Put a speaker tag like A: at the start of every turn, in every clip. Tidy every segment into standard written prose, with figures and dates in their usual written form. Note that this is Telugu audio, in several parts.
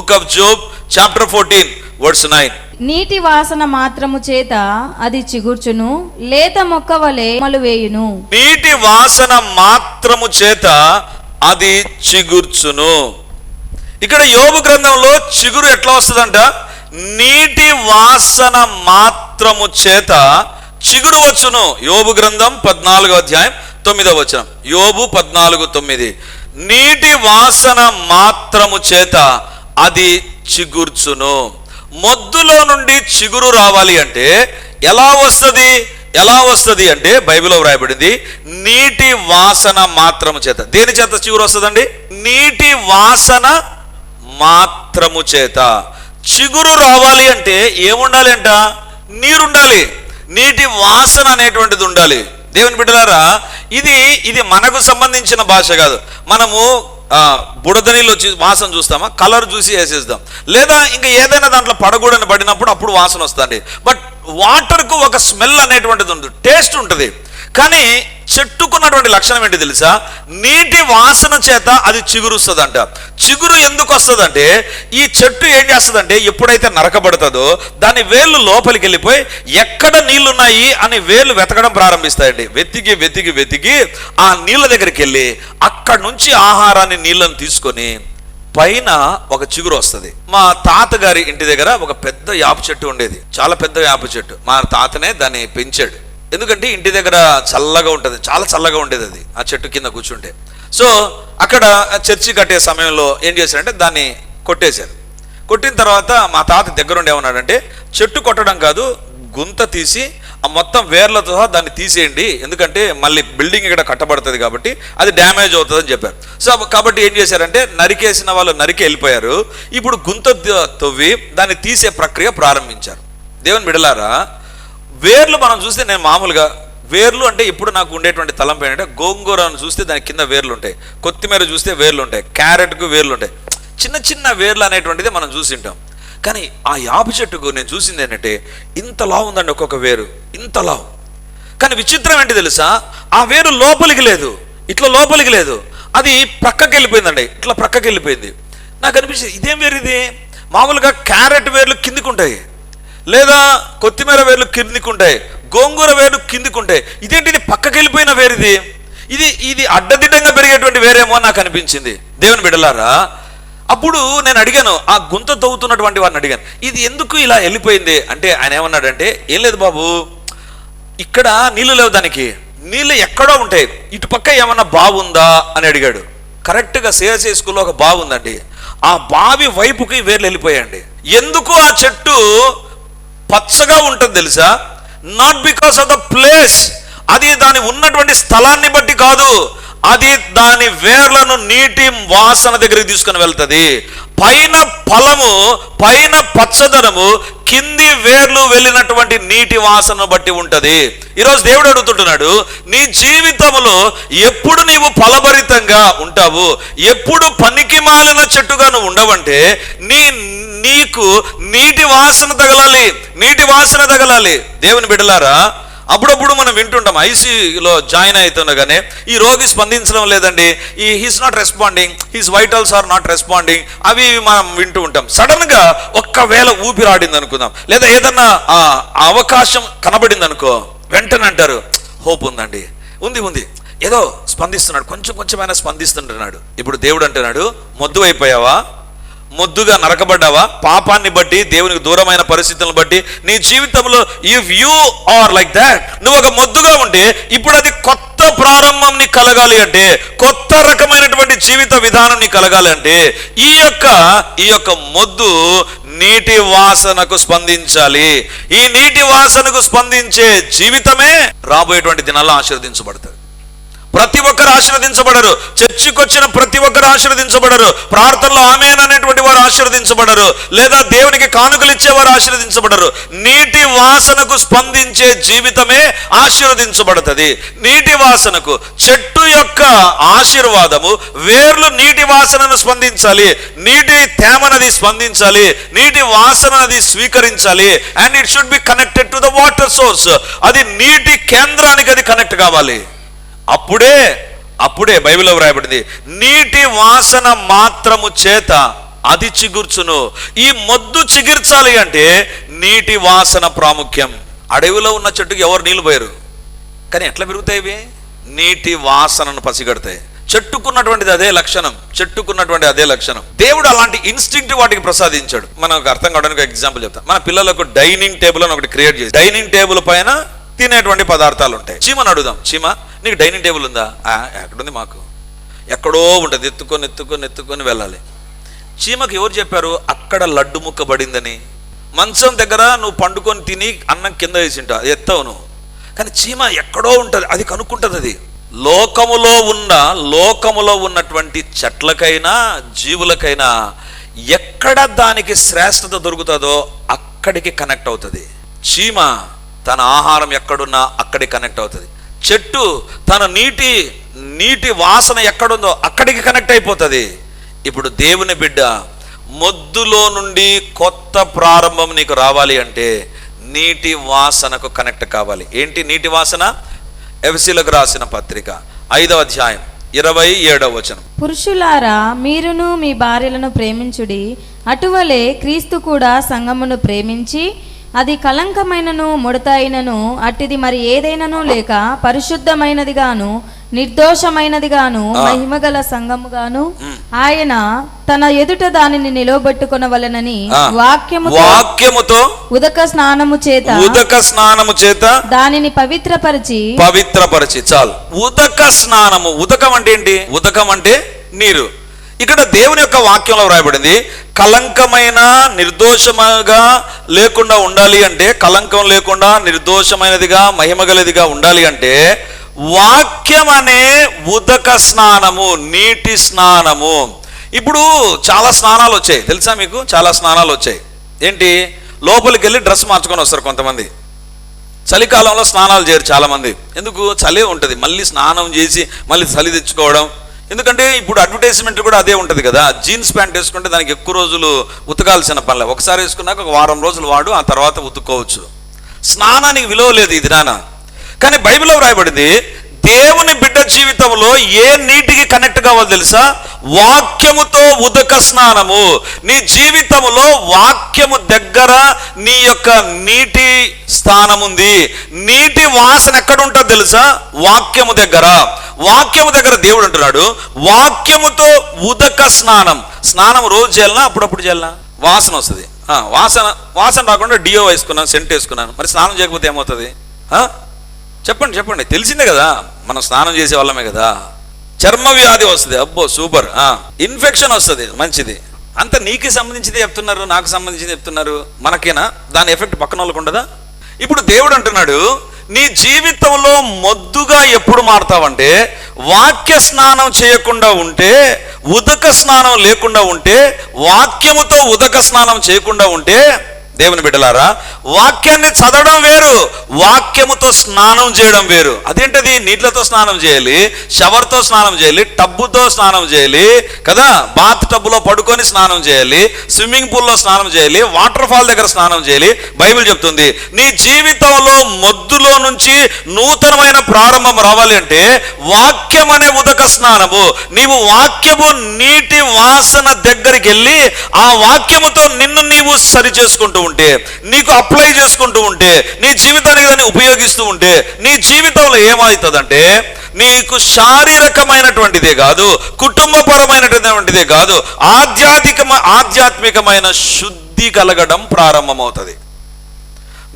A: Book of Job chapter 14 verse 9.
B: నీటి వాసన మాత్రము చేత అది చిగుర్చును, లేత మొక్క వలె కొమ్మలు వేయును.
A: నీటి వాసన మాత్రము చేత అది చిగుర్చును. ఇక్కడ యోబు గ్రంథంలో చిగురు ఎట్లా వస్తుందంట? నీటి వాసన మాత్రము చేత చిగురు వచ్చును. యోబు గ్రంథం 14వ అధ్యాయం 9వ వచనం. యోబు 14:9. నీటి వాసన మాత్రము చేత అది చిగుర్చును. మొద్దులో నుండి చిగురు రావాలి అంటే ఎలా వస్తుంది అంటే బైబిల్లో వ్రాయబడింది నీటి వాసన మాత్రము చేత. దేని చేత చిగురు వస్తుందండి? నీటి వాసన మాత్రము చేత. చిగురు రావాలి అంటే ఏముండాలి అంట? నీరుండాలి, నీటి వాసన అనేటువంటిది ఉండాలి. దేవుని బిడ్డలారా, ఇది మనకు సంబంధించిన భాష కాదు. మనము బుడద నీళ్ళు వచ్చి వాసన చూస్తామా? కలర్ చూసి వేసేద్దాం, లేదా ఇంకా ఏదైనా దాంట్లో పడకూడని పడినప్పుడు అప్పుడు వాసన వస్తుంది. బట్ వాటర్కు ఒక స్మెల్ అనేటువంటిది ఉంటుంది, టేస్ట్ ఉంటుంది. కానీ చెట్టుకున్నటువంటి లక్షణం ఏంటి తెలుసా? నీటి వాసన చేత అది చిగురుస్తుందంట. చిగురు ఎందుకు వస్తుందంటే, ఈ చెట్టు ఏం చేస్తుందంటే ఎప్పుడైతే నరకబడుతుందో దాని వేళ్ళు లోపలికి వెళ్ళిపోయి ఎక్కడ నీళ్లున్నాయి అని వేళ్ళు వెతకడం ప్రారంభిస్తాయండి. వెతికి వెతికి వెతికి ఆ నీళ్ళ దగ్గరికి వెళ్ళి అక్కడి నుంచి ఆహారాన్ని, నీళ్ళని తీసుకొని పైన ఒక చిగురు వస్తుంది. మా తాతగారి ఇంటి దగ్గర ఒక పెద్ద యాప చెట్టు ఉండేది, చాలా పెద్ద యాప చెట్టు. మా తాతనే దాన్ని పెంచాడు. ఎందుకంటే ఇంటి దగ్గర చల్లగా ఉంటుంది, చాలా చల్లగా ఉండేది అది ఆ చెట్టు కింద కూర్చుంటే. సో అక్కడ చర్చి కట్టే సమయంలో ఏం చేశారంటే దాన్ని కొట్టేశారు. కొట్టిన తర్వాత మా తాత దగ్గరుండి ఏమన్నాడంటే, చెట్టు కొట్టడం కాదు, గుంత తీసి ఆ మొత్తం వేర్లతో దాన్ని తీసేయండి, ఎందుకంటే మళ్ళీ బిల్డింగ్ ఇక్కడ కట్టబడుతుంది కాబట్టి అది డ్యామేజ్ అవుతుందని చెప్పారు. సో కాబట్టి ఏం చేశారంటే నరికేసిన వాళ్ళు నరికి వెళ్ళిపోయారు. ఇప్పుడు గుంత తవ్వి దాన్ని తీసే ప్రక్రియ ప్రారంభించారు. దేవుని బిడ్డలారా, వేర్లు మనం చూస్తే, నేను మామూలుగా వేర్లు అంటే ఇప్పుడు నాకు ఉండేటువంటి తలంపు ఏంటంటే, గోంగూరను చూస్తే దాని కింద వేర్లు ఉంటాయి, కొత్తిమీర చూస్తే వేర్లు ఉంటాయి, క్యారెట్కు వేర్లు ఉంటాయి, చిన్న చిన్న వేర్లు అనేటువంటిది మనం చూసి ఉంటాం. కానీ ఆ యాప చెట్టుకు నేను చూసింది ఏంటంటే ఇంత లావు ఉందండి, ఒక్కొక్క వేరు ఇంత లావు. కానీ విచిత్రం ఏంటి తెలుసా? ఆ వేరు లోపలికి లేదు, ఇట్లా లోపలికి లేదు, అది ప్రక్కకి వెళ్ళిపోయిందండి, ఇట్లా ప్రక్కకి వెళ్ళిపోయింది. నాకు అనిపించింది ఇదేం వేరు ఇది? మామూలుగా క్యారెట్ వేర్లు కిందికి ఉంటాయి, లేదా కొత్తిమీర వేర్లు కిందికి ఉంటాయి, గోంగూర వేర్లు కిందికి ఉంటాయి. ఇదేంటి ఇది పక్కకి వెళ్ళిపోయిన వేరు? ఇది అడ్డదిడ్డంగా పెరిగేటువంటి వేరేమో నాకు అనిపించింది. దేవుని బిడ్డలారా, అప్పుడు నేను అడిగాను, ఆ గుంత తవ్వుతున్నటువంటి వారిని అడిగాను, ఇది ఎందుకు ఇలా వెళ్ళిపోయింది అంటే ఆయన ఏమన్నాడంటే, ఏం లేదు బాబు, ఇక్కడ నీళ్లు లేవు, దానికి నీళ్ళు ఎక్కడో ఉంటాయి, ఇటు పక్క ఏమన్నా బావుందా అని అడిగాడు. కరెక్ట్గా సిఎస్ఐ స్కూల్లో ఒక బావి ఉందండి, ఆ బావి వైపుకి వేర్లు వెళ్ళిపోయాయండి. ఎందుకు ఆ చెట్టు పచ్చగా ఉంటుంది తెలుసా? Not because of the place, అది దాని ఉన్నటువంటి స్థలాన్ని బట్టి కాదు, అది దాని వేర్లను నీటి వాసన దగ్గరికి తీసుకుని వెళ్తుంది. పైన ఫలము, పైన పచ్చదనము, కింది వేర్లు వెళ్ళినటువంటి నీటి వాసనను బట్టి ఉంటది. ఈరోజు దేవుడు అడుగుతుంటున్నాడు, నీ జీవితంలో ఎప్పుడు నీవు ఫలభరితంగా ఉంటావు, ఎప్పుడు పనికి మాలిన చెట్టుగా నువ్వు ఉండవంటే నీకు నీటి వాసన తగలాలి, నీటి వాసన తగలాలి. దేవుని బిడ్డలారా, అప్పుడప్పుడు మనం వింటుంటాం, ఐసీయూలో జాయిన్ అవుతుండగానే ఈ రోగి స్పందించడం లేదండి, he's not responding, he's vitals are not responding, అవి మనం వింటూ ఉంటాం. సడన్ గా ఒక్కవేళ ఊపిరాడింది అనుకుందాం, లేదా ఏదన్నా అవకాశం కనబడింది అనుకో, వెంటనే అంటారు హోప్ ఉందండి, ఉంది, ఏదో స్పందిస్తున్నాడు, కొంచెమైనా స్పందిస్తుంటున్నాడు. ఇప్పుడు దేవుడు అంటున్నాడు, మొద్దు అయిపోయావా? మొద్దుగా నరకబడ్డావా? పాపాన్ని బట్టి, దేవునికి దూరమైన పరిస్థితులను బట్టి నీ జీవితంలో if you are like that, నువ్వు ఒక మొద్దుగా ఉంటే ఇప్పుడు అది కొత్త ప్రారంభం నీకు కలగాలి అంటే, కొత్త రకమైనటువంటి జీవిత విధానం నీకు కలగాలి అంటే ఈ యొక్క మొద్దు నీటి వాసనకు స్పందించాలి. ఈ నీటి వాసనకు స్పందించే జీవితమే రాబోయేటువంటి దినాల్లో ఆశీర్వదించబడుతుంది. ప్రతి ఒక్కరు ఆశీర్వదించబడరు, చర్చికి వచ్చిన ప్రతి ఒక్కరు ఆశీర్వదించబడరు, ప్రార్థనలో ఆమేన్ అనేటువంటి వారు ఆశీర్వదించబడరు, లేదా దేవునికి కానుకలు ఇచ్చేవారు ఆశీర్వదించబడరు. నీటి వాసనకు స్పందించే జీవితమే ఆశీర్వదించబడుతుంది. నీటి వాసనకు, చెట్టు యొక్క ఆశీర్వాదము, వేర్లు నీటి వాసనను స్పందించాలి, నీటి తేమనది స్పందించాలి, నీటి వాసనది స్వీకరించాలి. And it should be connected to the water source. అది నీటి కేంద్రానికి అది కనెక్ట్ కావాలి. అప్పుడే బైబిల్లో వ్రాయబడింది, నీటి వాసన మాత్రము చేత అది చిగుర్చును. ఈ మొద్దు చిగిర్చాలి అంటే నీటి వాసన ప్రాముఖ్యం. అడవిలో ఉన్న చెట్టుకి ఎవరు నీళ్లు పోయరు, కానీ ఎట్లా పెరుగుతాయి ఇవి? నీటి వాసనను పసిగడతాయి. చెట్టుకున్నటువంటిది అదే లక్షణం, చెట్టుకున్నటువంటి అదే లక్షణం. దేవుడు అలాంటి ఇన్స్టింక్ట్ వాటికి ప్రసాదించాడు. మనకు అర్థం కావడానికి ఎగ్జాంపుల్ చెప్తాను. మన పిల్లలకు డైనింగ్ టేబుల్ అని ఒకటి క్రియేట్ చేసి, డైనింగ్ టేబుల్ పైన తినేటువంటి పదార్థాలు ఉంటాయి. చీమను అడుగుదాం, చీమ నీకు డైనింగ్ టేబుల్ ఉందా? ఎక్కడుంది? మాకు ఎక్కడో ఉంటుంది, ఎత్తుకొని వెళ్ళాలి. చీమకి ఎవరు చెప్పారు అక్కడ లడ్డు ముక్క పడిందని? మంచం దగ్గర నువ్వు పండుకొని తిని అన్నం కింద వేసి ఉంటావు, అది ఎత్తావు నువ్వు. కానీ చీమ ఎక్కడో ఉంటుంది, అది కనుక్కుంటుంది. అది లోకములో ఉన్నటువంటి చెట్లకైనా జీవులకైనా ఎక్కడ దానికి శ్రేష్టత దొరుకుతుందో అక్కడికి కనెక్ట్ అవుతుంది. చీమ తన ఆహారం ఎక్కడున్నా అక్కడికి కనెక్ట్ అవుతుంది. చెట్టు తన నీటి వాసన ఎక్కడుందో అక్కడికి కనెక్ట్ అయిపోతుంది. ఇప్పుడు దేవుని బిడ్డ, మొద్దులో నుండి కొత్త ప్రారంభం నీకు రావాలి అంటే నీటి వాసనకు కనెక్ట్ కావాలి. ఏంటి నీటి వాసన? ఎఫెసీయులకు రాసిన పత్రిక 5వ అధ్యాయం 27వ వచనం.
B: పురుషులారా, మీరును మీ భార్యలను ప్రేమించుడి, అటువలే క్రీస్తు కూడా సంఘమును ప్రేమించి అది కలంకమైనను ముడత అయినను అట్టిది మరి ఏదైనను లేక పరిశుద్ధమైనదిగాను నిర్దోషమైనదిగాను మహిమగల సంఘముగాను ఆయన తన ఎదుట దానిని నిలవబెట్టుకొనవలెనని వాక్యముతో ఉదక స్నానము చేత దానిని పవిత్రపరిచి.
A: చాలు. ఉదక స్నానము. ఉదకం అంటే ఏంటి? ఉదకం అంటే నీరు. ఇక్కడ దేవుని యొక్క వాక్యంలో వ్రాయబడింది, కలంకమైన నిర్దోషముగా లేకుండా ఉండాలి అంటే, కలంకం లేకుండా నిర్దోషమైనదిగా మహిమగలదిగా ఉండాలి అంటే వాక్యం అనే ఉదక స్నానము, నీటి స్నానము. ఇప్పుడు చాలా స్నానాలు వచ్చాయి తెలుసా మీకు? చాలా స్నానాలు వచ్చాయి. ఏంటి? లోపలికి వెళ్ళి డ్రెస్ మార్చుకొని వస్తారు కొంతమంది. చలికాలంలో స్నానాలు చేయరు చాలామంది. ఎందుకు? చలి ఉంటుంది, మళ్ళీ స్నానం చేసి మళ్ళీ చలి తెచ్చుకోవడం. ఎందుకంటే ఇప్పుడు అడ్వర్టైజ్మెంట్ కూడా అదే ఉంటుంది కదా. జీన్స్ ప్యాంట్ వేసుకుంటే దానికి ఎక్కువ రోజులు ఉతకాల్సిన పనిలే, ఒకసారి వేసుకున్నాక ఒక వారం రోజులు వాడు, ఆ తర్వాత ఉతుక్కోవచ్చు. స్నానానికి విలువ లేదు ఇది నాన్న. కానీ బైబిల్లో వ్రాయబడింది, దేవుని బిడ్డ జీవితంలో ఏ నీటికి కనెక్ట్ కావాలో తెలుసా? వాక్యముతో ఉదక స్నానము. నీ జీవితంలో వాక్యము దగ్గర నీ యొక్క నీటి స్థానం ఉంది. నీటి వాసన ఎక్కడ ఉంటుంది తెలుసా? వాక్యము దగ్గర. వాక్యము దగ్గర దేవుడు అంటున్నాడు, వాక్యముతో ఉదక స్నానం. స్నానం రోజు చేయాలనా అప్పుడప్పుడు చేయాలనా? వాసన వస్తుంది. వాసన రాకుండా డియో వేసుకున్నాను, సెంట్ వేసుకున్నాను, మరి స్నానం చేయకపోతే ఏమవుతుంది? చెప్పండి. తెలిసిందే కదా, మనం స్నానం చేసే వాళ్ళమే కదా. చర్మ వ్యాధి వస్తుంది, అబ్బో సూపర్. ఇన్ఫెక్షన్ వస్తుంది, మంచిది. అంత నీకు సంబంధించింది చెప్తున్నారు, నాకు సంబంధించింది చెప్తున్నారు. మనకేనా దాని ఎఫెక్ట్ పక్కన వాళ్ళకు ఉండదా? ఇప్పుడు దేవుడు అంటున్నాడు, నీ జీవితంలో మొద్దుగా ఎప్పుడు మారుతావంటే వాక్య స్నానం చేయకుండా ఉంటే, ఉదక స్నానం లేకుండా ఉంటే, వాక్యముతో ఉదక స్నానం చేయకుండా ఉంటే. దేవుని బిడ్డలారా, వాక్యాన్ని చదవడం వేరు, వాక్యముతో స్నానం చేయడం వేరు. అదేంటది? నీళ్ళతో స్నానం చేయాలి, షవర్తో స్నానం చేయాలి, టబ్బుతో స్నానం చేయాలి కదా, బాత్ టబ్బులో పడుకొని స్నానం చేయాలి, స్విమ్మింగ్ పూల్లో స్నానం చేయాలి, వాటర్ ఫాల్ దగ్గర స్నానం చేయాలి. బైబిల్ చెప్తుంది, నీ జీవితంలో మొద్దులో నుంచి నూతనమైన ప్రారంభం రావాలి అంటే వాక్యం అనే ఉదక స్నానము. నీవు వాక్యము నీటి వాసన దగ్గరికి వెళ్ళి ఆ వాక్యముతో నిన్ను నీవు సరి చేసుకుంటూ ఉంటే, నీకు అప్లై చేసుకుంటూ ఉంటే, నీ జీవితానికి దాన్ని ఉపయోగిస్తూ ఉంటే, నీ జీవితంలో ఏమవుతుందంటే నీకు శారీరకమైనటువంటిదే కాదు, కుటుంబపరమైనటువంటిదే కాదు, ఆధ్యాత్మికమైన శుద్ధి కలగడం ప్రారంభమవుతుంది.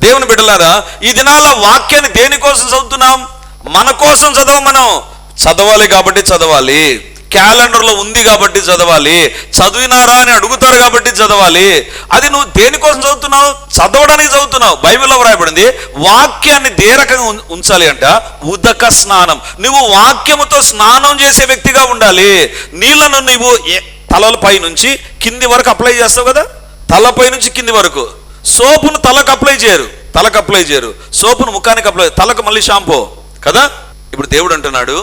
A: దేవుని బిడ్డలారా, ఈ దినాల వాక్యాన్ని దేనికోసం చదువుతున్నాం? మన కోసం మనం చదవాలి కాబట్టి చదవాలి, క్యాలెండర్లో ఉంది కాబట్టి చదవాలి, చదివినారా అని అడుగుతారు కాబట్టి చదవాలి. అది నువ్వు దేనికోసం చదువుతున్నావు? చదవడానికి చదువుతున్నావు. బైబిల్లో వ్రాయబడింది, వాక్యాన్ని ఏ రకంగా ఉంచాలి అంట? ఉదక స్నానం. నువ్వు వాక్యముతో స్నానం చేసే వ్యక్తిగా ఉండాలి. నీళ్లను నువ్వు తలపై నుంచి కింది వరకు అప్లై చేస్తావు కదా, తలపై నుంచి కింది వరకు. సోపును తలకు అప్లై చేయరు, సోపును ముఖానికి అప్లై, తలకు మళ్ళీ షాంపూ కదా. ఇప్పుడు దేవుడు అంటున్నాడు,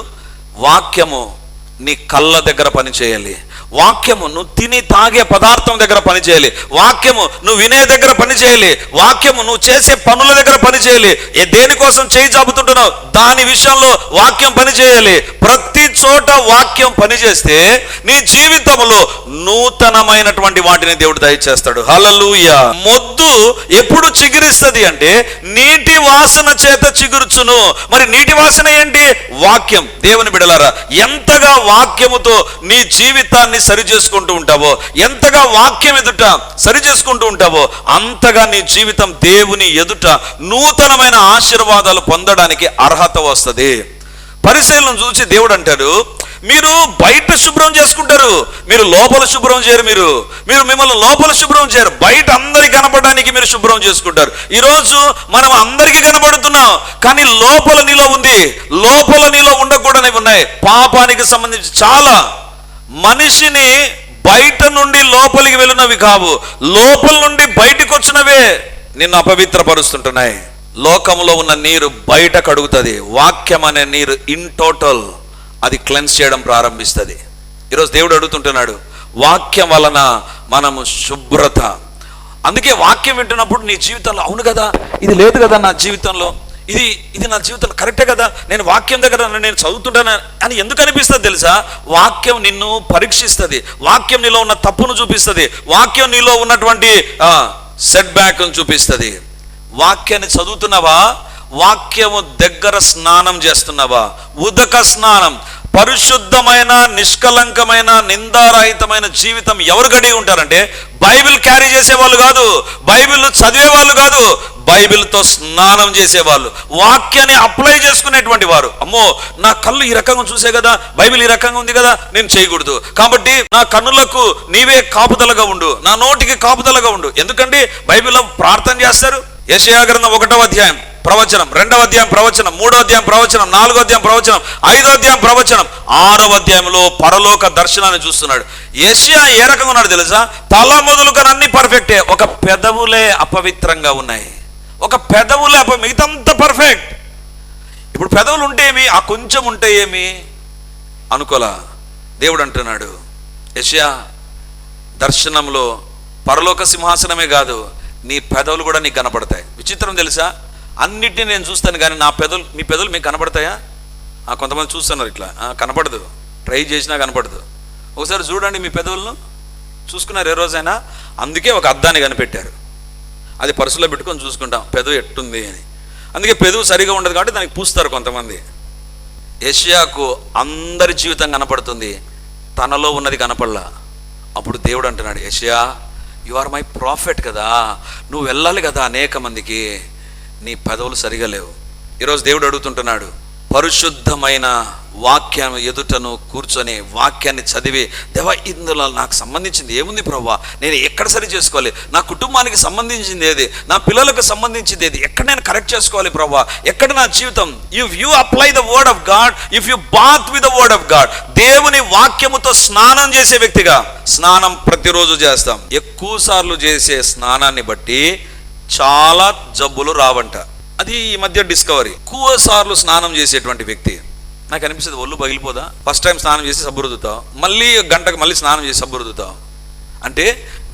A: వాక్యము నీ కళ్ళ దగ్గర పని చేయాలి. వాక్యము నువ్వు తిని తాగే పదార్థం దగ్గర పని చేయాలి, వాక్యము నువ్వు వినే దగ్గర పని చేయాలి, వాక్యము నువ్వు చేసే పనుల దగ్గర పని చేయాలి. దేనికోసం చేయి చాపుతుంటున్నావు దాని విషయంలో వాక్యం పని చేయాలి. ప్రతి చోట వాక్యం పని చేస్తే నీ జీవితంలో నూతనమైనటువంటి వాటిని దేవుడు దయచేస్తాడు. హల్లెలూయా. మొద్దు ఎప్పుడు చిగురిస్తుంది అంటే నీటి వాసన చేత చిగురుచును. మరి నీటి వాసన ఏంటి? వాక్యం. దేవుని బిడ్డలారా, ఎంతగా వాక్యముతో నీ జీవితాన్ని సరి చేసుకుంటూ ఉంటావో, ఎంతగా వాక్యం ఎదుట సరి చేసుకుంటూ ఉంటావో, అంతగా నీ జీవితం దేవుని ఎదుట నూతనమైన ఆశీర్వాదాలు పొందడానికి అర్హత వస్తుంది. పరిశీలన చూసి దేవుడు అంటాడు, మీరు బయట శుభ్రం చేసుకుంటారు, మీరు లోపల శుభ్రం చేయరు. మీరు మిమ్మల్ని లోపల శుభ్రం చేయరు, బయట అందరికి కనపడడానికి మీరు శుభ్రం చేసుకుంటారు. ఈరోజు మనం అందరికీ కనబడుతున్నాం, కానీ లోపల నీలో ఉంది, లోపల నీలో ఉండకూడనివి ఉన్నాయి. పాపానికి సంబంధించి చాలా మనిషిని బయట నుండి లోపలికి వెళ్ళినవి కావు, లోపల నుండి బయటకు వచ్చినవే నిన్ను అపవిత్రపరుస్తుంటున్నాయి. లోకంలో ఉన్న నీరు బయట కడుగుతుంది, వాక్యం అనే నీరు ఇన్ టోటల్ అది క్లెన్స్ చేయడం ప్రారంభిస్తుంది. ఈరోజు దేవుడు అడుగుతుంటున్నాడు, వాక్యం వలన మనము శుభ్రత. అందుకే వాక్యం వింటున్నప్పుడు నీ జీవితంలో అవును కదా, ఇది లేదు కదా నా జీవితంలో, ఇది నా జీవితంలో కరెక్టే కదా, నేను వాక్యం దగ్గర నేను చదువుతుంటాను అని ఎందుకు అనిపిస్తుంది తెలుసా? వాక్యం నిన్ను పరీక్షిస్తుంది, వాక్యం నీలో ఉన్న తప్పును చూపిస్తుంది, వాక్యం నీలో ఉన్నటువంటి సెట్ బ్యాక్ చూపిస్తుంది. వాక్యాన్ని చదువుతున్నావా? వాక్యము దగ్గర స్నానం చేస్తున్నావా? ఉదక స్నానం. పరిశుద్ధమైన నిష్కలంకమైన నిందారహితమైన జీవితం ఎవరు గడిగి ఉంటారంటే బైబిల్ క్యారీ చేసేవాళ్ళు కాదు, బైబిల్ చదివే వాళ్ళు కాదు, బైబిల్తో స్నానం చేసేవాళ్ళు, వాక్యాన్ని అప్లై చేసుకునేటువంటి వారు. అమ్మో, నా కళ్ళు ఈ రకంగా చూసే కదా, బైబిల్ ఈ రకంగా ఉంది కదా, నేను చేయకూడదు, కాబట్టి నా కన్నులకు నీవే కాపుదలగా ఉండు, నా నోటికి కాపుదలగా ఉండు. ఎందుకంటే బైబిల్లో ప్రార్థన చేస్తారు. యెషయా గ్రంథం 1వ అధ్యాయం ప్రవచనం, 2వ అధ్యాయం ప్రవచనం, 3వ అధ్యాయం ప్రవచనం, 4వ అధ్యాయం ప్రవచనం, 5వ అధ్యాయం ప్రవచనం, 6వ అధ్యాయంలో పరలోక దర్శనాన్ని చూస్తున్నాడు. యెషయా ఏ రకంగా ఉన్నాడు తెలుసా? తల మొదలుగా అన్ని పర్ఫెక్టే, ఒక పెదవులే అపవిత్రంగా ఉన్నాయి, ఒక పెదవులే మిగతంతా పర్ఫెక్ట్. ఇప్పుడు పెదవులు ఉంటే ఏమి, ఆ కొంచెం ఉంటే ఏమి అనుకోలా. దేవుడు అంటున్నాడు యెషయా దర్శనంలో పరలోక సింహాసనమే కాదు, నీ పెదవులు కూడా నీకు కనపడతాయి. విచిత్రం తెలుసా? అన్నిటినీ నేను చూస్తాను కానీ మీ పెదవులు మీకు కనపడతాయా? కొంతమంది చూస్తున్నారు ఇట్లా, కనపడదు, ట్రై చేసినా కనపడదు. ఒకసారి చూడండి మీ పెదవులను, చూసుకున్నారు ఏ రోజైనా? అందుకే ఒక అద్దాన్ని కనిపెట్టారు, అది పర్సులో పెట్టుకొని చూసుకుంటాం పెదవు ఎట్టుంది అని. అందుకే పెదవు సరిగా ఉండదు కాబట్టి దానికి పూస్తారు కొంతమంది. యెషయాకు అందరి జీవితం కనపడుతుంది, తనలో ఉన్నది కనపడలా. అప్పుడు దేవుడు అంటున్నాడు, యెషయా యు ఆర్ మై ప్రాఫెట్ కదా, నువ్వు వెళ్ళాలి కదా అనేక మందికి, నీ పెదవులు సరిగా లేవు. ఈరోజు దేవుడు అడుగుతుంటున్నాడు, పరిశుద్ధమైన వాక్యం ఎదుటను కూర్చొని వాక్యాన్ని చదివి, దేవా ఇందులో నాకు సంబంధించింది ఏముంది ప్రభువా, నేను ఎక్కడ సరి చేసుకోవాలి, నా కుటుంబానికి సంబంధించింది ఏది, నా పిల్లలకు సంబంధించింది ఏది, ఎక్కడ నేను కరెక్ట్ చేసుకోవాలి ప్రభువా, ఎక్కడ నా జీవితం. If you apply the word of God, if you bath with the word of God, దేవుని వాక్యముతో స్నానం చేసే వ్యక్తిగా, స్నానం ప్రతిరోజు చేస్తాం, ఎక్కువ సార్లు చేసే స్నానాన్ని బట్టి చాలా జబ్బులు రావంట. అది ఈ మధ్య డిస్కవరీ. ఎక్కువ సార్లు స్నానం చేసేటువంటి వ్యక్తి, నాకు అనిపిస్తుంది ఒళ్ళు పగిలిపోదా, ఫస్ట్ టైం స్నానం చేసి సబ్బు రుద్దుతావు, మళ్ళీ గంటకు మళ్ళీ స్నానం చేసి సబ్బు రుద్దుతావు. అంటే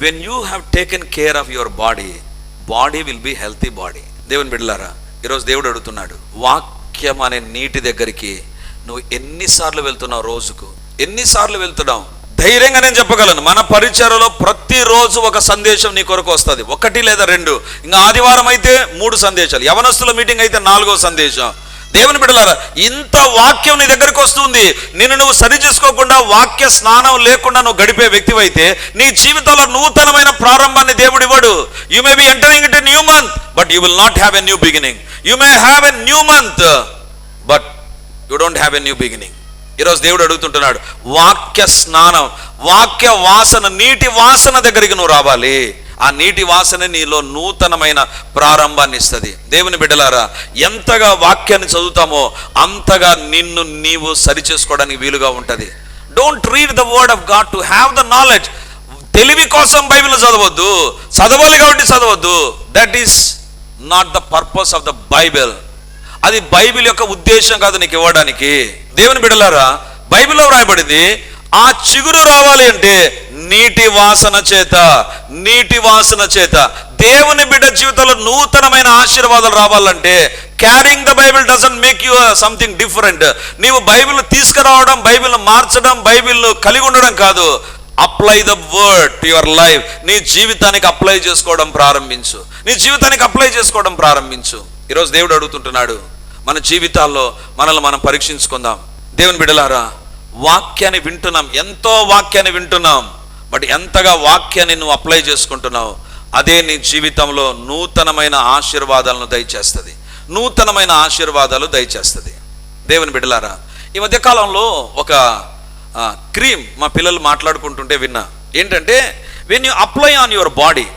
A: when you have taken care of your body will be healthy body. దేవుని బిడ్డలారా, ఈరోజు దేవుడు అడుగుతున్నాడు, వాక్యం అనే నీటి దగ్గరికి నువ్వు ఎన్నిసార్లు వెళ్తున్నావు? రోజుకు ఎన్నిసార్లు వెళ్తున్నావు? ధైర్యంగా నేను చెప్పగలను, మన పరిచర్యలో ప్రతిరోజు ఒక సందేశం నీ కొరకు వస్తుంది, 1 లేదా 2. ఇంకా ఆదివారం అయితే 3 సందేశాలు, యవనస్తుల మీటింగ్ అయితే 4వ సందేశం. దేవుని బిడ్డలారా, ఇంత వాక్యం నీ దగ్గరకు వస్తుంది, నిన్ను నువ్వు సరి చేసుకోకుండా వాక్య స్నానం లేకుండా నువ్వు గడిపే వ్యక్తివైతే నీ జీవితంలో నూతనమైన ప్రారంభాన్ని దేవుడు ఇవ్వడు. You may be entering it a new month but you will not have a new beginning. You may have a new month but you don't have a new beginning. ఈరోజు దేవుడు అడుగుతుంటున్నాడు, వాక్య స్నానం, వాక్య వాసన, నీటి వాసన దగ్గరికి నువ్వు రావాలి. ఆ నీటి వాసన నీలో నూతనమైన ప్రారంభాన్ని ఇస్తుంది. దేవుని బిడ్డలారా, ఎంతగా వాక్యాన్ని చదువుతామో అంతగా నిన్ను నీవు సరి చేసుకోవడానికి వీలుగా ఉంటుంది. Don't read the word of God to have the knowledge. తెలివి కోసం బైబిల్ చదవద్దు, చదవాలి కాబట్టి చదవద్దు. That is not the purpose of the Bible. అది బైబిల్ యొక్క ఉద్దేశం కాదు నీకు ఇవ్వడానికి. దేవుని బిడ్డలారా, బైబిల్లో వ్రాయబడింది, ఆ చిగురు రావాలి అంటే నీటి వాసన చేత, నీటి వాసన చేత. దేవుని బిడ్డ జీవితంలో నూతనమైన ఆశీర్వాదాలు రావాలంటే carrying the Bible doesn't make you something different. నీవు బైబిల్ తీసుకురావడం, బైబిల్ మార్చడం, బైబిల్ కలిగి ఉండడం కాదు. Apply the word to your life. నీ జీవితానికి అప్లై చేసుకోవడం ప్రారంభించు. నీ జీవితానికి అప్లై చేసుకోవడం ప్రారంభించు. ఈరోజు దేవుడు అడుగుతుంటున్నాడు, మన జీవితాల్లో మనల్ని మనం పరీక్షించుకుందాం. దేవుని బిడ్డలారా, వాక్యాన్ని వింటున్నాం, ఎంతో వాక్యాన్ని వింటున్నాం. బట్ ఎంతగా వాక్యాన్ని నువ్వు అప్లై చేసుకుంటున్నావు, అదే నీ జీవితంలో నూతనమైన ఆశీర్వాదాలను దయచేస్తుంది. నూతనమైన ఆశీర్వాదాలు దయచేస్తుంది. దేవుని బిడ్డలారా, ఈ మధ్యకాలంలో ఒక క్రీమ్ మా పిల్లలు మాట్లాడుకుంటుంటే విన్నా. ఏంటంటే, when you apply on your body,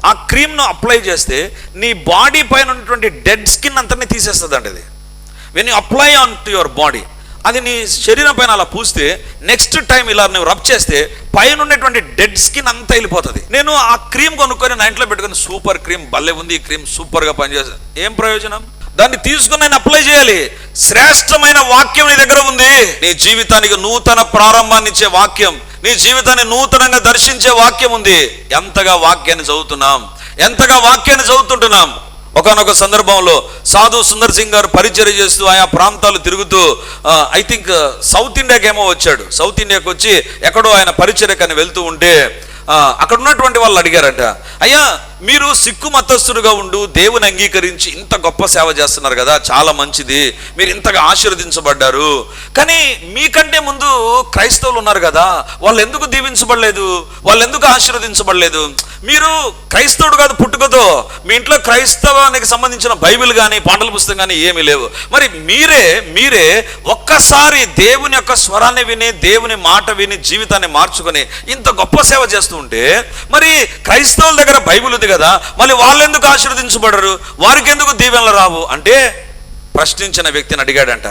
A: ఆ క్రీమ్ను అప్లై చేస్తే నీ బాడీ పైన ఉన్నటువంటి డెడ్ స్కిన్ అంతనే తీసేస్తుంది అండి. అది when you apply on to your body, అది నీ శరీరం పైన అలా పూస్తే నెక్స్ట్ టైం ఇలా నువ్వు రబ్ చేస్తే పైన ఉన్నటువంటి డెడ్ స్కిన్ అంతా వెళ్ళిపోతుంది. నేను ఆ క్రీమ్ కొనుక్కొని నా ఇంట్లో పెట్టుకుని, సూపర్ క్రీమ్, భలే ఉంది ఈ క్రీమ్, సూపర్గా పనిచేస్తుంది. ఏం ప్రయోజనం? దాన్ని తీసుకుని నేను అప్లై చేయాలి. శ్రేష్టమైన వాక్యం నీ దగ్గర ఉంది. నీ జీవితానికి నూతన ప్రారంభాన్ని ఇచ్చే వాక్యం, నీ జీవితాన్ని నూతనంగా దర్శించే వాక్యం ఉంది. ఎంతగా వాక్యాన్ని చదువుతున్నాం, ఎంతగా వాక్యాన్ని చదువుతుంటున్నాం. ఒకనొక సందర్భంలో సాధు సుందర్ సింగ్ గారు పరిచర్య చేస్తూ ఆయా ప్రాంతాలు తిరుగుతూ, ఐ థింక్ సౌత్ ఇండియాకి ఏమో వచ్చాడు. సౌత్ ఇండియాకి వచ్చి ఎక్కడో ఆయన పరిచర్యకని వెళ్తూ ఉంటే అక్కడ ఉన్నటువంటి వాళ్ళు అడిగారట, అయ్యా మీరు సిక్కు మతస్థుడుగా ఉండు దేవుని అంగీకరించి ఇంత గొప్ప సేవ చేస్తున్నారు కదా, చాలా మంచిది, మీరు ఇంతగా ఆశీర్వదించబడ్డారు, కానీ మీకంటే ముందు క్రైస్తవులు ఉన్నారు కదా, వాళ్ళు ఎందుకు దీవించబడలేదు, వాళ్ళు ఎందుకు ఆశీర్వదించబడలేదు? మీరు క్రైస్తవుడు కాదు పుట్టుకతో, మీ ఇంట్లో క్రైస్తవానికి సంబంధించిన బైబిల్ కానీ పాటల పుస్తకం కానీ ఏమీ లేవు. మరి మీరే ఒక్కసారి దేవుని యొక్క స్వరాన్ని విని, దేవుని మాట విని జీవితాన్ని మార్చుకొని ఇంత గొప్ప సేవ చేస్తూ ఉంటే, మరి క్రైస్తవుల దగ్గర బైబిల్ ఉంది కదా, మళ్ళీ వాళ్ళు ఎందుకు ఆశీర్వదించబడరు, వారికి ఎందుకు దీవెనలు రావు అంటే, ప్రశ్నించిన వ్యక్తిని అడిగాడంట,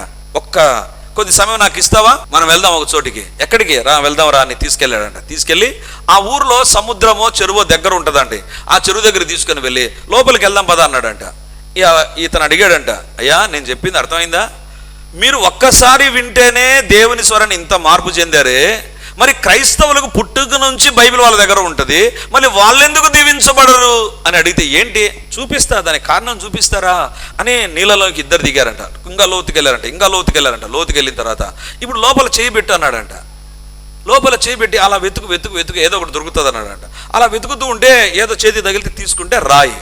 A: కొద్ది సమయం నాకు ఇస్తావా, మనం వెళ్దాం ఒక చోటికి. ఎక్కడికి రా, వెళ్దాం రా అని తీసుకెళ్ళాడంట. తీసుకెళ్ళి ఆ ఊర్లో సముద్రమో చెరువో దగ్గర ఉంటుందండి. ఆ చెరువు దగ్గర తీసుకుని వెళ్ళి లోపలికి వెళ్దాం పదా అన్నాడంట. ఇతను అడిగాడంట, అయ్యా నేను చెప్పింది అర్థమైందా? మీరు ఒక్కసారి వింటేనే దేవుని స్వరాన్ని ఇంత మార్పు చెందారే, మరి క్రైస్తవులకు పుట్టుక నుంచి బైబిల్ వాళ్ళ దగ్గర ఉంటుంది, మళ్ళీ వాళ్ళెందుకు దీవించబడరు అని అడిగితే, ఏంటి చూపిస్తా, దానికి కారణం చూపిస్తారా అని నీళ్ళలోకి ఇద్దరు దిగారంట. ఇంకా లోతుకి వెళ్ళారంట. లోతుకి వెళ్ళిన తర్వాత ఇప్పుడు లోపల చేయి పెట్టు అన్నాడంట. లోపల చేయి పెట్టి అలా వెతుకు ఏదో ఒకటి దొరుకుతుంది అన్నాడంట. అలా వెతుకుతూ ఉంటే ఏదో చేతి తగిలితే తీసుకుంటే రాయి.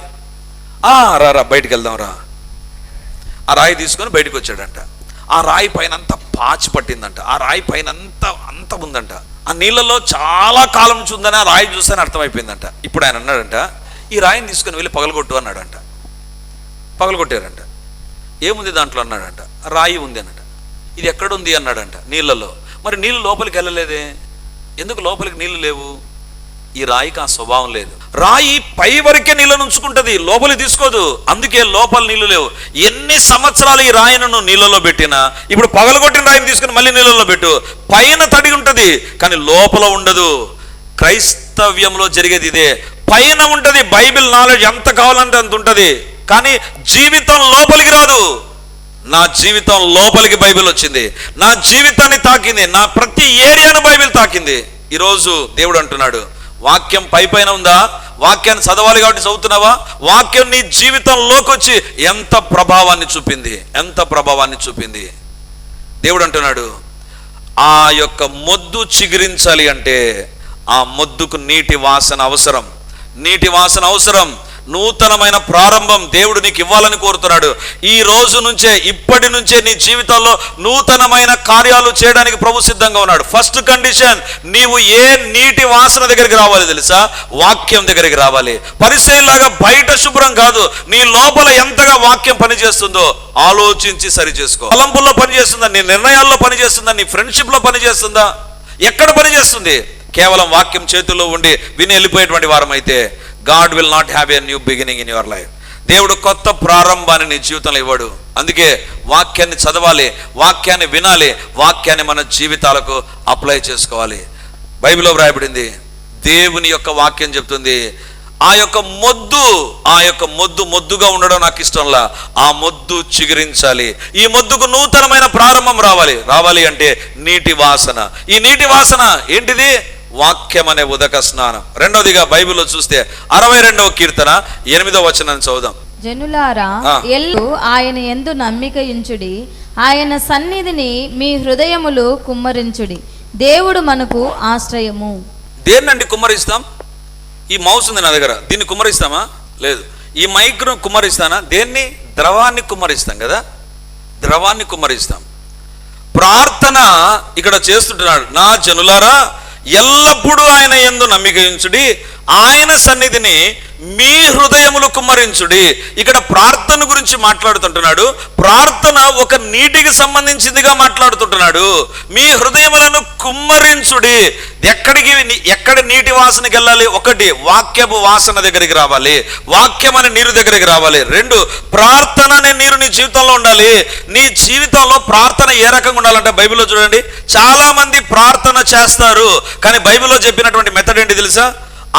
A: రా బయటికి వెళ్దాం రా. ఆ రాయి తీసుకొని బయటకు వచ్చాడంట. ఆ రాయి పైన అంతా పాచి పట్టిందంట. ఆ రాయి పైన అంత ఉందంట. ఆ నీళ్ళలో చాలా కాలం నుంచి ఉందని ఆ రాయి చూస్తేనే అర్థమైపోయిందంట. ఇప్పుడు ఆయన అన్నాడంట, ఈ రాయిని తీసుకుని వెళ్ళి పగలగొట్టు అన్నాడంట. పగలగొట్టారంట. ఏముంది దాంట్లో అన్నాడంట. రాయి ఉంది అన్నట. ఇది ఎక్కడుంది అన్నాడంట. నీళ్ళలో. మరి నీళ్ళు లోపలికి వెళ్ళలేదే, ఎందుకు లోపలికి నీళ్లు లేవు? ఈ రాయికి ఆ స్వభావం లేదు. రాయి పై వరకే నీళ్ళను ఉంచుకుంటుంది, లోపలికి తీసుకోదు. అందుకే లోపల నీళ్లు లేవు. ఎన్ని సంవత్సరాలు ఈ రాయిను నీళ్ళలో పెట్టినా, ఇప్పుడు పగలగొట్టిన రాయిని తీసుకుని మళ్ళీ నీళ్ళలో పెట్టు, పైన తడి ఉంటుంది కానీ లోపల ఉండదు. క్రైస్తవ్యంలో జరిగేది ఇదే. పైన ఉంటుంది బైబిల్ నాలెడ్జ్, ఎంత కావాలంటే అంత ఉంటుంది, కానీ జీవితం లోపలికి రాదు. నా జీవితం లోపలికి బైబిల్ వచ్చింది, నా జీవితాన్ని తాకింది, నా ప్రతి ఏరియాను బైబిల్ తాకింది. ఈరోజు దేవుడు అంటున్నాడు, వాక్యం పైన ఉందా, వాక్యాన్ని చదవాలి కాబట్టి చదువుతున్నావా? వాక్యం నీ జీవితంలోకి వచ్చి ఎంత ప్రభావాన్ని చూపింది. దేవుడు అంటున్నాడు, ఆ యొక్క మొద్దు చిగురించాలి అంటే ఆ మొద్దుకు నీటి వాసన అవసరం. నూతనమైన ప్రారంభం దేవుడు నీకు ఇవ్వాలని కోరుతున్నాడు. ఈ రోజు నుంచే, ఇప్పటి నుంచే నీ జీవితంలో నూతనమైన కార్యాలు చేయడానికి ప్రభు సిద్ధంగా ఉన్నాడు. ఫస్ట్ కండిషన్, నీవు ఏ నీటి వాసన దగ్గరికి రావాలి తెలుసా? వాక్యం దగ్గరికి రావాలి. పరిసయ్యులాగా బయట శుభ్రం కాదు, నీ లోపల ఎంతగా వాక్యం పనిచేస్తుందో ఆలోచించి సరి చేసుకో. తలంపుల్లో పనిచేస్తుందా, నీ నిర్ణయాల్లో పనిచేస్తుందా, నీ ఫ్రెండ్షిప్ లో పనిచేస్తుందా, ఎక్కడ పనిచేస్తుంది? కేవలం వాక్యం చేతుల్లో ఉండి విని వెళ్ళిపోయేటువంటి వారం అయితే God will not have a new beginning in your life. దేవుడు కొత్త ప్రారంభాన్ని నీ జీవితంలో ఇవ్వడు. అందుకే వాక్యాన్ని చదవాలి, వాక్యాన్ని వినాలి, వాక్యాన్ని మన జీవితాలకు అప్లై చేసుకోవాలి. బైబిల్లో వ్రాయబడింది, దేవుని యొక్క వాక్యం చెప్తుంది, ఆ యొక్క మొద్దుగా ఉండడం నాకు ఇష్టంలా. ఆ మొద్దు చిగురించాలి. ఈ మొద్దుకు నూతనమైన ప్రారంభం రావాలి అంటే నీటి వాసన. ఈ నీటి వాసన ఏంటిది? వాక్యం అనే ఉదక స్నానం. రెండవదిగా బైబిల్లో చూస్తే 62వ కీర్తన 8వ వచనాన్ని చదువుదాం.
B: జనులారా ఎల్లు ఆయన యందు నమ్మిక ఉంచుడి, ఆయన సన్నిధిని మీ హృదయములు కుమ్మరించుడి. దేవుడు మనకు ఆశ్రయము.
A: దేన్నండి కుమ్మరిస్తాం? ఈ మౌస్ ఉంది నా దగ్గర, దీన్ని కుమ్మరిస్తామా? లేదు. ఈ మైక్ను కుమ్మరిస్తానా? దేన్ని? ద్రవాన్ని కుమ్మరిస్తాం కదా, ద్రవాన్ని కుమ్మరిస్తాం. ప్రార్థన ఇక్కడ చేస్తుంటున్నాడు. నా జనులారా ఎల్లప్పుడూ ఆయన యందు నమ్మిక ఉంచుడి, ఆయన సన్నిధిని మీ హృదయములు కుమ్మరించుడి. ఇక్కడ ప్రార్థన గురించి మాట్లాడుతుంటున్నాడు. ప్రార్థన ఒక నీటికి సంబంధించిందిగా మాట్లాడుతుంటున్నాడు. మీ హృదయములను కుమ్మరించుడి. ఎక్కడ నీటి వాసనకి వెళ్ళాలి? ఒకటి, వాక్యపు వాసన దగ్గరికి రావాలి, వాక్యం అనే నీరు దగ్గరికి రావాలి. రెండు, ప్రార్థన అనే నీరు నీ జీవితంలో ఉండాలి. నీ జీవితంలో ప్రార్థన ఏ రకంగా ఉండాలంటే బైబిల్లో చూడండి, చాలా మంది ప్రార్థన చేస్తారు, కానీ బైబిల్లో చెప్పినటువంటి మెథడ్ ఏంటి తెలుసా?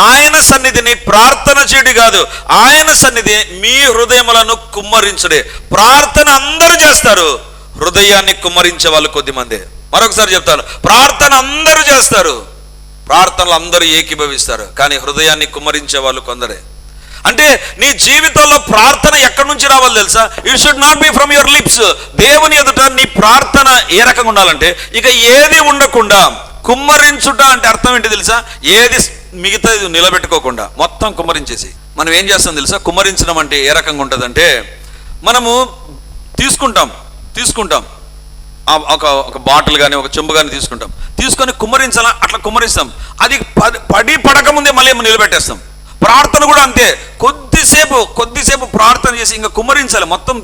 A: ఆయన సన్నిధిని ప్రార్థన చేయడి కాదు, ఆయన సన్నిధి మీ హృదయములను కుమ్మరించుడే. ప్రార్థన అందరూ చేస్తారు, హృదయాన్ని కుమ్మరించే వాళ్ళు కొద్దిమంది. మరొకసారి చెప్తాను, ప్రార్థన అందరూ చేస్తారు, ప్రార్థనలు అందరూ ఏకీభవిస్తారు, కానీ హృదయాన్ని కుమ్మరించే వాళ్ళు కొందరే. అంటే నీ జీవితంలో ప్రార్థన ఎక్కడి నుంచి రావాలి తెలుసా? It should not be from your lips. దేవుని ఎదుట నీ ప్రార్థన ఏ రకంగా ఉండాలంటే, ఇక ఏది ఉండకుండా కుమ్మరించుట అంటే అర్థం ఏంటి తెలుసా? ఏది మిగతా నిలబెట్టుకోకుండా మొత్తం కుమ్మరించేసి. మనం ఏం చేస్తాం తెలుసా? కుమ్మరించడం అంటే ఏ రకంగా ఉంటుందంటే, మనము తీసుకుంటాం ఒక బాటిల్ కానీ ఒక చెంబు కానీ తీసుకొని కుమ్మరించాలా, అట్లా కుమ్మరిస్తాం. అది పడక ముందే మళ్ళీ నిలబెట్టేస్తాం. ప్రార్థన కూడా అంతే. కొద్దిసేపు ప్రార్థన చేసి ఇంకా కుమ్మరించాలి మొత్తం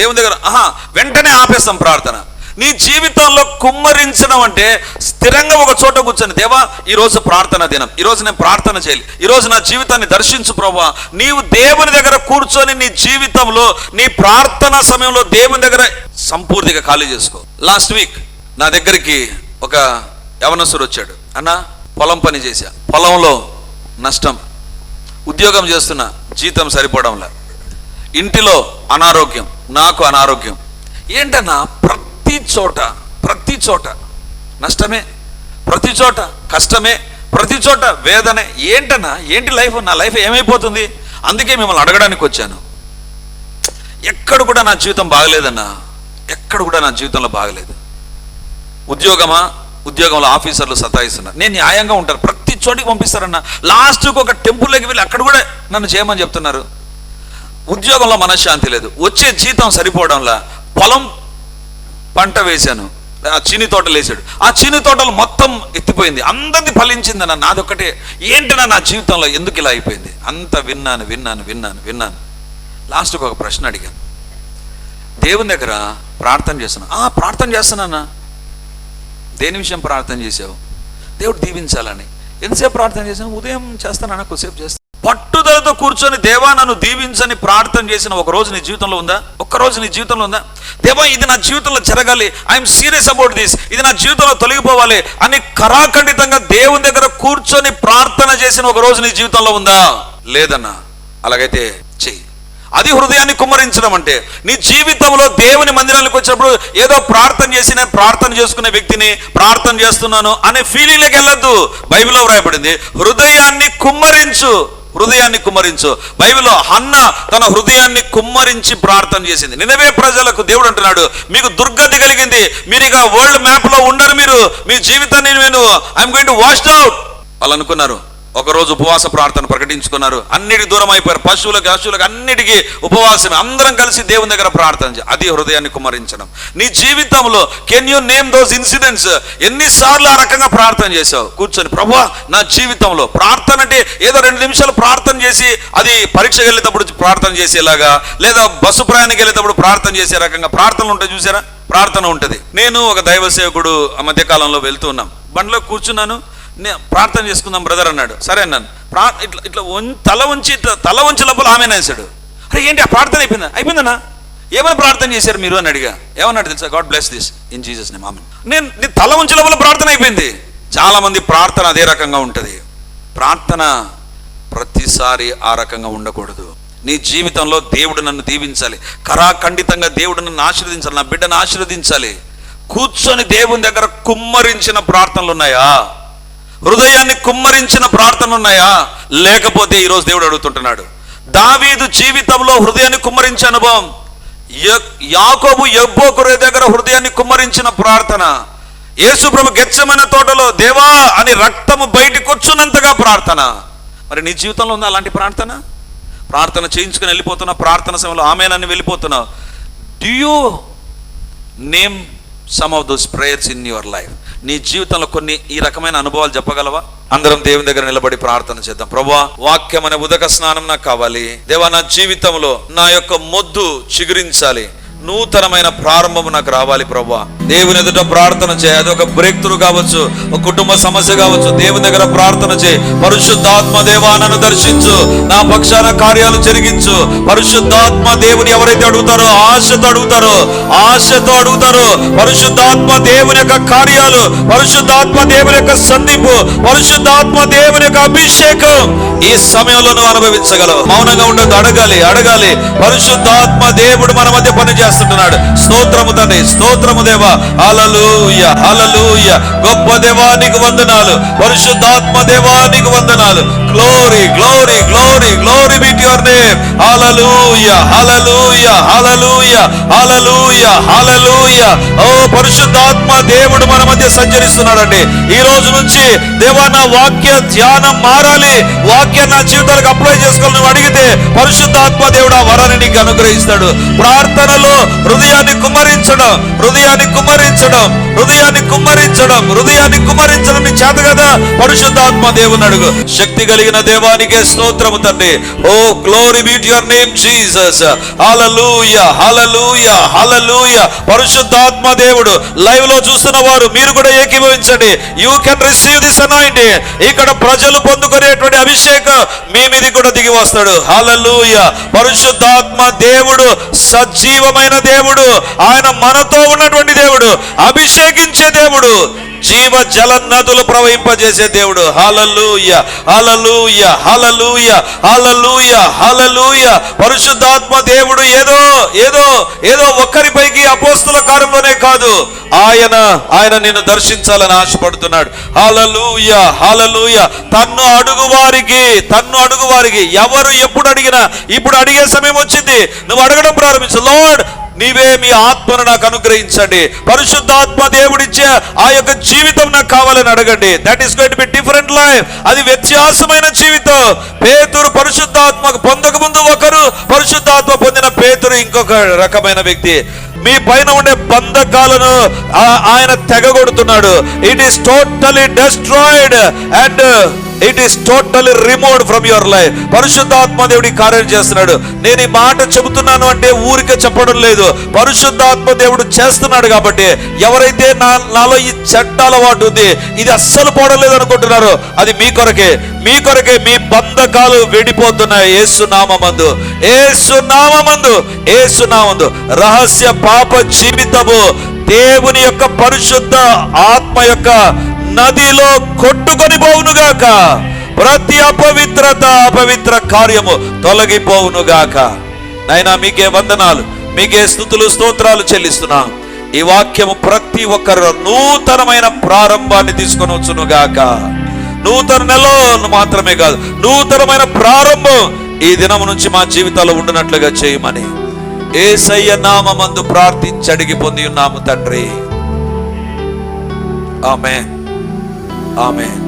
A: దేవుని దగ్గర, వెంటనే ఆపేస్తాం ప్రార్థన. నీ జీవితంలో కుమ్మరించడం అంటే స్థిరంగా ఒక చోట కూర్చొని, దేవా ఈరోజు ప్రార్థన దినం, ఈరోజు నేను ప్రార్థన చేయాలి, ఈరోజు నా జీవితాన్ని దర్శించు ప్రభువా. నీవు దేవుని దగ్గర కూర్చొని నీ జీవితంలో నీ ప్రార్థన సమయంలో దేవుని దగ్గర సంపూర్తిగా ఖాళీ చేసుకో. లాస్ట్ వీక్ నా దగ్గరికి ఒక యవనస్తుడు వచ్చాడు. అన్న, పొలం పని చేశా, పొలంలో నష్టం, ఉద్యోగం చేస్తున్నా, జీతం సరిపోవడంలా, ఇంటిలో అనారోగ్యం, నాకు అనారోగ్యం. ఏంటన్నా ప్రతి చోట నష్టమే, ప్రతి చోట కష్టమే, ప్రతి చోట వేదనే. ఏంటన్నా, ఏంటి లైఫ్? నా లైఫ్ ఏమైపోతుంది? అందుకే మిమ్మల్ని అడగడానికి వచ్చాను. ఎక్కడ కూడా నా జీవితం బాగలేదన్నా, ఎక్కడ కూడా నా జీవితంలో బాగలేదు. ఉద్యోగంలో ఆఫీసర్లు సతాయిస్తున్నారు, నేను న్యాయంగా ఉంటాను, ప్రతి చోటికి పంపిస్తారన్నా. లాస్ట్కి ఒక టెంపుల్లోకి వెళ్ళి అక్కడ కూడా నన్ను చేయమని చెప్తున్నారు. ఉద్యోగంలో మనశ్శాంతి లేదు, వచ్చే జీతం సరిపోవడంలా, పొలం పంట వేశాను, ఆ చీని తోటలు వేసాడు, ఆ చీని తోటలు మొత్తం ఎత్తిపోయింది, అందరిది ఫలించిందన్న, నాదొక్కటే ఏంటన్నా నా జీవితంలో ఎందుకు ఇలా అయిపోయింది? అంత విన్నాను. లాస్ట్కి ఒక ప్రశ్న అడిగాను, దేవుని దగ్గర ప్రార్థన చేస్తున్నానా? దేని విషయం ప్రార్థన చేసావు? దేవుడు దీవించాలని. ఎంతసేపు ప్రార్థన చేశాను? ఉదయం చేస్తానన్నా, కొద్దిసేపు చేస్తాను. పట్టుదలతో కూర్చొని దేవా నన్ను దీవించని ప్రార్థన చేసిన ఒక రోజు నీ జీవితంలో ఉందా? ఒక్కరోజు నీ జీవితంలో ఉందా? దేవా ఇది నా జీవితంలో జరగాలి, ఐఎమ్ సీరియస్ అబౌట్ దిస్, ఇది నా జీవితంలో తొలగిపోవాలి అని కరాఖండితంగా దేవుని దగ్గర కూర్చొని ప్రార్థన చేసిన ఒక రోజు నీ జీవితంలో ఉందా? లేదన్నా. అలాగైతే చెయ్యి. అది హృదయాన్ని కుమ్మరించడం అంటే. నీ జీవితంలో దేవుని మందిరానికి వచ్చినప్పుడు ఏదో ప్రార్థన చేసి నేను ప్రార్థన చేసుకునే వ్యక్తిని, ప్రార్థన చేస్తున్నాను అనే ఫీలింగ్లోకి వెళ్ళొద్దు. బైబిల్లో వ్రాయబడింది, హృదయాన్ని కుమ్మరించు. బైబిల్లో హన్న తన హృదయాన్ని కుమ్మరించి ప్రార్థన చేసింది. నినవే ప్రజలకు దేవుడు అంటున్నాడు, మీకు దుర్గతి కలిగింది, మీరు ఇక వరల్డ్ మ్యాప్ లో ఉండరు, మీ జీవితాన్ని నేను I'm going to wash out. వాళ్ళు అనుకున్నారు, ఒకరోజు ఉపవాస ప్రార్థన ప్రకటించుకున్నారు, అన్నిటికి దూరం అయిపోయారు, పశువులకు అన్నిటికీ ఉపవాసం, అందరం కలిసి దేవుని దగ్గర ప్రార్థన చేయాలి. అది హృదయాన్ని కుమ్మరించడం. నీ జీవితంలో can you name those incidents? ఎన్నిసార్లు ఆ రకంగా ప్రార్థన చేసావు కూర్చొని? ప్రభువా నా జీవితంలో ప్రార్థన అంటే ఏదో 2 నిమిషాలు ప్రార్థన చేసి అది పరీక్షకు వెళ్ళేటప్పుడు ప్రార్థన చేసేలాగా, లేదా బస్సు ప్రయాణానికి వెళ్ళేటప్పుడు ప్రార్థన చేసే రకంగా ప్రార్థనలు ఉంటాయి చూసారా? ప్రార్థన ఉంటుంది. నేను ఒక దైవ సేవకుడు ఆ మధ్యకాలంలో వెళ్తూ ఉన్నాం, బండిలో కూర్చున్నాను, ప్రార్థన చేసుకుందాం బ్రదర్ అన్నాడు. సరే అన్నాను. ఇట్లా తల ఉంచి లోపల ఆమె వేసాడు. అరే ఏంటి, ఆ ప్రార్థన అయిపోయిందన్నా? ఏమైనా ప్రార్థన చేశారు మీరు అని అడిగా. ఏమన్నాడు తెలుసా? God bless this in Jesus name amen. నేను తల ఉంచి లోపల ప్రార్థన అయిపోయింది. చాలా మంది ప్రార్థన అదే రకంగా ఉంటుంది. ప్రార్థన ప్రతి ప్రతిసారి ఆ రకంగా ఉండకూడదు. నీ జీవితంలో దేవుడు నన్ను దీవించాలి, కరాఖండితంగా దేవుడు నన్ను ఆశీర్వదించాలి, నా బిడ్డను ఆశీర్వదించాలి. కూర్చొని దేవుని దగ్గర కుమ్మరించిన ప్రార్థనలు ఉన్నాయా? హృదయాన్ని కుమ్మరించిన ప్రార్థనలు ఉన్నాయా? లేకపోతే ఈరోజు దేవుడు అడుగుతుంటున్నాడు. దావీదు జీవితంలో హృదయాన్ని కుమ్మరించే అనుభవం, యాకోబు యబ్బోకు దగ్గర హృదయాన్ని కుమ్మరించిన ప్రార్థన, యేసు ప్రభు గెత్సెమనే తోటలో దేవా అని రక్తము బయటికి వచ్చున్నంతగా ప్రార్థన. మరి నీ జీవితంలో ఉందా అలాంటి ప్రార్థన? ప్రార్థన చేయించుకుని వెళ్ళిపోతున్నా, ప్రార్థన సమయంలో ఆమేనని వెళ్ళిపోతున్నావు. Do you name some of those prayers in your life? నీ జీవితంలో కొన్ని ఈ రకమైన అనుభవాలు చెప్పగలవా? అందరం దేవుని దగ్గర నిలబడి ప్రార్థన చేద్దాం. ప్రభువా, వాక్యం అనే ఉదక స్నానం నాకు కావాలి. దేవా, నా జీవితంలో నా యొక్క మొద్దు చిగురించాలి, నూతనమైన ప్రారంభం నాకు రావాలి. ప్రభువా, దేవుని ఎదుట ప్రార్థన చేయి. అది ఒక బ్రేక్ త్రూ కావచ్చు, ఒక కుటుంబ సమస్య కావచ్చు. దేవుని దగ్గర ప్రార్థన చేయి. పరిశుద్ధాత్మ దేవా, నన్ను దర్శించు, నా పక్షాన కార్యాలు జరిగించు. పరిశుద్ధాత్మ దేవుని ఎవరైతే అడుగుతారో, ఆశతో అడుగుతారో, పరిశుద్ధాత్మ దేవుని యొక్క కార్యాలు, పరిశుద్ధాత్మ దేవుని యొక్క సంధింపు, పరిశుద్ధాత్మ దేవుని యొక్క అభిషేకం ఈ సమయంలో నువ్వు అనుభవించగలవు. మౌనంగా ఉండదు, అడగాలి. పరిశుద్ధాత్మ దేవుడు మన మధ్య పని చేస్తుంటున్నాడు. స్తోత్రము తండ్రి, స్తోత్రము దేవా. హల్లెలూయా, హల్లెలూయా. గొప్ప దేవా నీకు వందనాలు, పరిశుద్ధాత్మ దేవా నీకు వందనాలు. Glory glory glory glory be to your name. Hallelujah, hallelujah, hallelujah, hallelujah, hallelujah. ఓ పరిశుద్ధాత్మ దేవుడు మన మధ్య సంచరిస్తున్నాడండి. ఈ రోజు నుంచి దేవా, నా వాక్య ధ్యానం మారాలి, వాక్యం నా జీవితాలకు అప్లై చేసుకోవాలి నువ్వు అడిగితే పరిశుద్ధాత్మ దేవుడు ఆ వరాన్ని నీకు అనుగ్రహిస్తాడు. ప్రార్థనలో హృదయాన్ని కుమ్మరించడం నీ చేత కదా. పరిశుద్ధాత్మ దేవుని అడుగు. శక్తి కలిగిన దేవానికే స్తోత్రము తండ్రి. ఓ glory be to your name Jesus. Hallelujah, hallelujah, hallelujah. పరిశుద్ధాత్మ దేవుడు లైవ్ లో చూస్తున్న వారు మీరు కూడా ఏకీభవించండి. You can receive this anointing. ఇక్కడ ప్రజలు పొందుకునేటువంటి అభిషేకం మీ మీద కూడా దిగి వస్తాడు. హల్లెలూయా. పరిశుద్ధాత్మ దేవుడు సజీవమైన దేవుడు, ఆయన మనతో ఉన్నటువంటి దేవుడు, అభిషేకించే దేవుడు, జీవ జల నదులు ప్రవహింపజేసే దేవుడు. హల్లెలూయా, హల్లెలూయా, హల్లెలూయా, హల్లెలూయా, హల్లెలూయా. పరిశుద్ధాత్మ దేవుడు ఏదో ఒక్కరిపైకి అపోస్తుల కార్యంలోనే కాదు, ఆయన నిన్ను దర్శించాలని ఆశపడుతున్నాడు. హల్లెలూయా, హల్లెలూయా. తన్ను అడుగు వారికి ఎవరు ఎప్పుడు అడిగినా, ఇప్పుడు అడిగే సమయం వచ్చింది, నువ్వు అడగడం ప్రారంభించు. లార్డ్, నీవే మీ ఆత్మను నాకు అనుగ్రహించండి. పరిశుద్ధాత్మ దేవుడిచ్చే ఆ యొక్క జీవితం నాకు కావాలని అడగండి. That is going to be different life. అది వ్యత్యాసమైన జీవితం. పేతురు పరిశుద్ధాత్మకు పొందక ముందు ఒకరు, పరిశుద్ధాత్మ పొందిన పేతురు ఇంకొక రకమైన వ్యక్తి. మీ పైన ఉండే బంధకాలను ఆయన తెగగొడుతున్నాడు. It is totally destroyed and it is totally removed from your life. పరిశుద్ధాత్మ దేవుడి కార్యం చేస్తున్నాడు. నేను ఈ మాట చెబుతున్నాను అంటే ఊరికే చెప్పడం లేదు, పరిశుద్ధాత్మ దేవుడు చేస్తున్నాడు. కాబట్టి ఎవరైతే నాలో ఈ చెడ్డ అలవాటు ఉంది, ఇది అస్సలు పోవడం అనుకుంటున్నారో, అది మీ కొరకే మీ బంధకాలు వెడిపోతున్నాయి. యేసునామమందు రహస్య పాప జీవితము దేవుని యొక్క పరిశుద్ధ ఆత్మ యొక్క నదిలో కొట్టుకొని పోవునుగాక. ప్రతి అపవిత్ర కార్యము తొలగిపోవునుగాక. నైనా మీకే వందనాలు, మీకే స్తుతులు స్తోత్రాలు చెల్లిస్తున్నాం. ఈ వాక్యము ప్రతి ఒక్కరు నూతనమైన ప్రారంభాన్ని తీసుకొని వచ్చునుగాక. నూతన నెలలో మాత్రమే కాదు, నూతనమైన ప్రారంభం ఈ దినం నుంచి మా జీవితాల్లో ఉండినట్లుగా చేయమని యేసయ్య నామమందు ప్రార్థించి అడిగి పొంది ఉన్నాము తండ్రి. ఆమేన్, ఆమేన్.